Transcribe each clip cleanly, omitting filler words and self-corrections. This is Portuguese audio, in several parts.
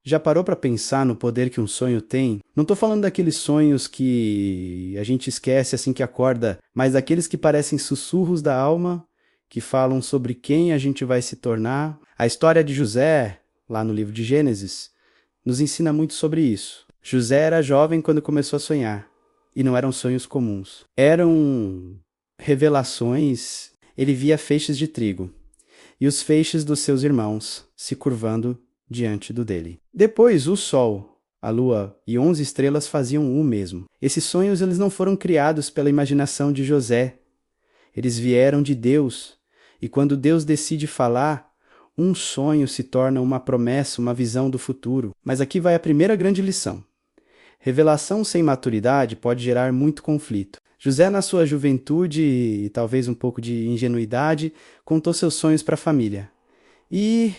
Já parou para pensar no poder que um sonho tem? Não tô falando daqueles sonhos que a gente esquece assim que acorda, mas daqueles que parecem sussurros da alma, que falam sobre quem a gente vai se tornar. A história de José, lá no livro de Gênesis, nos ensina muito sobre isso. José era jovem quando começou a sonhar, e não eram sonhos comuns. Eram revelações. Ele via feixes de trigo, e os feixes dos seus irmãos se curvando diante do dele. Depois, o sol, a lua e 11 estrelas faziam o mesmo. Esses sonhos eles não foram criados pela imaginação de José. Eles vieram de Deus. E quando Deus decide falar, um sonho se torna uma promessa, uma visão do futuro. Mas aqui vai a primeira grande lição. Revelação sem maturidade pode gerar muito conflito. José, na sua juventude e talvez um pouco de ingenuidade, contou seus sonhos para a família. E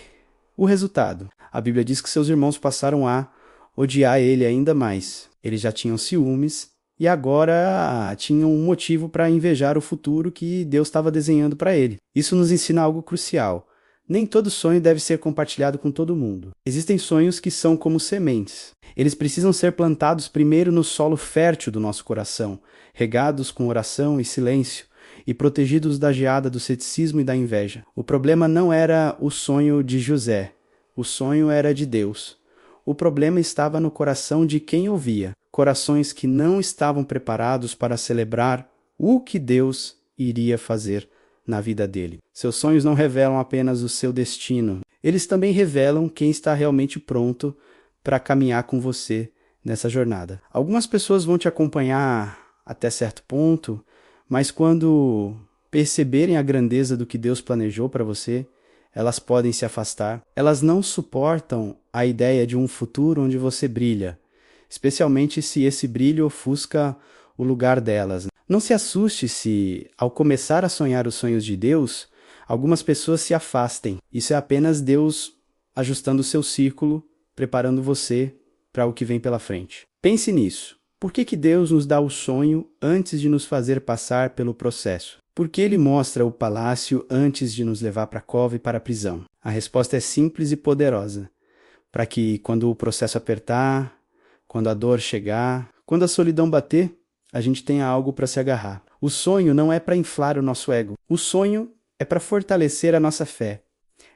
o resultado? A Bíblia diz que seus irmãos passaram a odiar ele ainda mais. Eles já tinham ciúmes e agora tinham um motivo para invejar o futuro que Deus estava desenhando para ele. Isso nos ensina algo crucial. Nem todo sonho deve ser compartilhado com todo mundo. Existem sonhos que são como sementes. Eles precisam ser plantados primeiro no solo fértil do nosso coração, regados com oração e silêncio, e protegidos da geada do ceticismo e da inveja. O problema não era o sonho de José. O sonho era de Deus. O problema estava no coração de quem ouvia. Corações que não estavam preparados para celebrar o que Deus iria fazer na vida dele. Seus sonhos não revelam apenas o seu destino. Eles também revelam quem está realmente pronto para caminhar com você nessa jornada. Algumas pessoas vão te acompanhar até certo ponto, mas quando perceberem a grandeza do que Deus planejou para você, elas podem se afastar. Elas não suportam a ideia de um futuro onde você brilha, especialmente se esse brilho ofusca o lugar delas. Não se assuste se, ao começar a sonhar os sonhos de Deus, algumas pessoas se afastem. Isso é apenas Deus ajustando o seu círculo, preparando você para o que vem pela frente. Pense nisso. Por que Deus nos dá o sonho antes de nos fazer passar pelo processo? Por que Ele mostra o palácio antes de nos levar para a cova e para a prisão? A resposta é simples e poderosa. Para que, quando o processo apertar, quando a dor chegar, quando a solidão bater, a gente tenha algo para se agarrar. O sonho não é para inflar o nosso ego. O sonho é para fortalecer a nossa fé.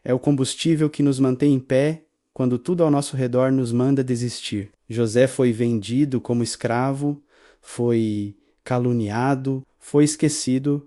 É o combustível que nos mantém em pé quando tudo ao nosso redor nos manda desistir. José foi vendido como escravo, foi caluniado, foi esquecido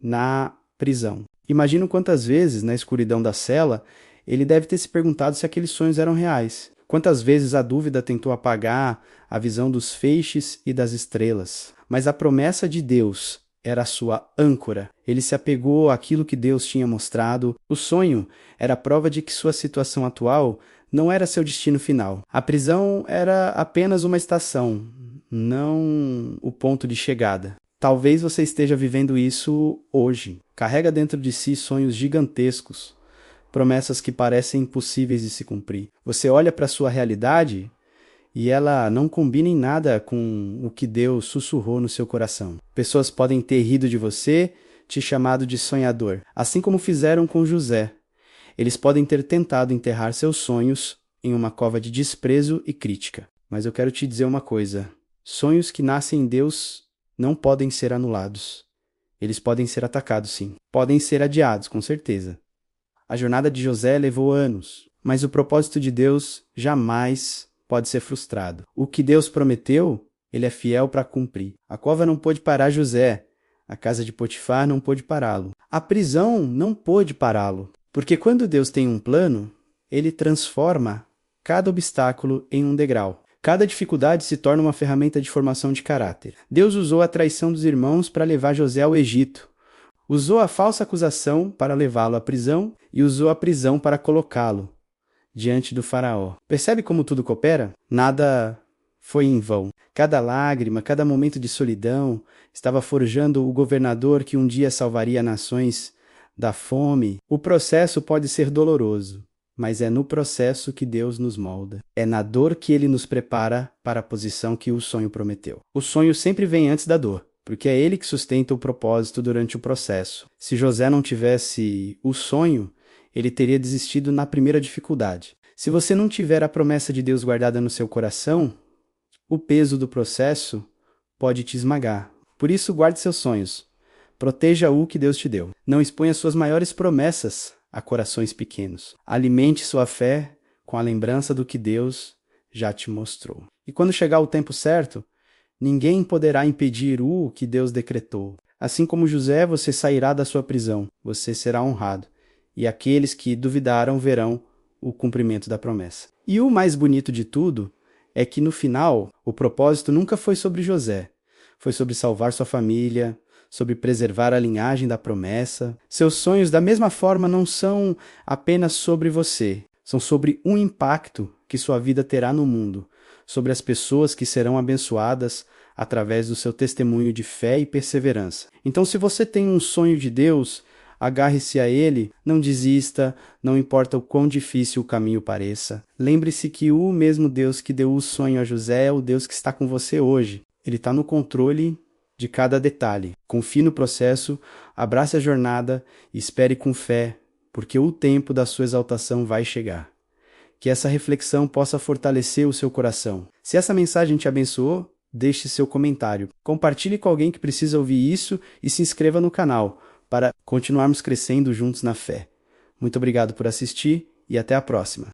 na prisão. Imagino quantas vezes, na escuridão da cela, ele deve ter se perguntado se aqueles sonhos eram reais. Quantas vezes a dúvida tentou apagar a visão dos feixes e das estrelas. Mas a promessa de Deus era a sua âncora. Ele se apegou àquilo que Deus tinha mostrado. O sonho era a prova de que sua situação atual não era seu destino final. A prisão era apenas uma estação, não o ponto de chegada. Talvez você esteja vivendo isso hoje. Carrega dentro de si sonhos gigantescos, promessas que parecem impossíveis de se cumprir. Você olha para a sua realidade e ela não combina em nada com o que Deus sussurrou no seu coração. Pessoas podem ter rido de você, te chamado de sonhador, assim como fizeram com José. Eles podem ter tentado enterrar seus sonhos em uma cova de desprezo e crítica. Mas eu quero te dizer uma coisa. Sonhos que nascem em Deus não podem ser anulados. Eles podem ser atacados, sim. Podem ser adiados, com certeza. A jornada de José levou anos, mas o propósito de Deus jamais pode ser frustrado. O que Deus prometeu, Ele é fiel para cumprir. A cova não pôde parar José. A casa de Potifar não pôde pará-lo. A prisão não pôde pará-lo. Porque quando Deus tem um plano, Ele transforma cada obstáculo em um degrau. Cada dificuldade se torna uma ferramenta de formação de caráter. Deus usou a traição dos irmãos para levar José ao Egito. Usou a falsa acusação para levá-lo à prisão e usou a prisão para colocá-lo diante do faraó. Percebe como tudo coopera? Nada foi em vão. Cada lágrima, cada momento de solidão estava forjando o governador que um dia salvaria nações da fome. O processo pode ser doloroso, mas é no processo que Deus nos molda. É na dor que Ele nos prepara para a posição que o sonho prometeu. O sonho sempre vem antes da dor, porque é Ele que sustenta o propósito durante o processo. Se José não tivesse o sonho, ele teria desistido na primeira dificuldade. Se você não tiver a promessa de Deus guardada no seu coração, o peso do processo pode te esmagar. Por isso, guarde seus sonhos. Proteja o que Deus te deu. Não exponha suas maiores promessas a corações pequenos. Alimente sua fé com a lembrança do que Deus já te mostrou. E quando chegar o tempo certo, ninguém poderá impedir o que Deus decretou. Assim como José, você sairá da sua prisão, você será honrado, e aqueles que duvidaram verão o cumprimento da promessa. E o mais bonito de tudo é que no final, o propósito nunca foi sobre José, foi sobre salvar sua família, sobre preservar a linhagem da promessa. Seus sonhos, da mesma forma, não são apenas sobre você, são sobre um impacto que sua vida terá no mundo, sobre as pessoas que serão abençoadas através do seu testemunho de fé e perseverança. Então, se você tem um sonho de Deus, agarre-se a ele, não desista, não importa o quão difícil o caminho pareça. Lembre-se que o mesmo Deus que deu o sonho a José é o Deus que está com você hoje. Ele está no controle de cada detalhe. Confie no processo, abrace a jornada e espere com fé, porque o tempo da sua exaltação vai chegar. Que essa reflexão possa fortalecer o seu coração. Se essa mensagem te abençoou, deixe seu comentário. Compartilhe com alguém que precisa ouvir isso e se inscreva no canal para continuarmos crescendo juntos na fé. Muito obrigado por assistir e até a próxima.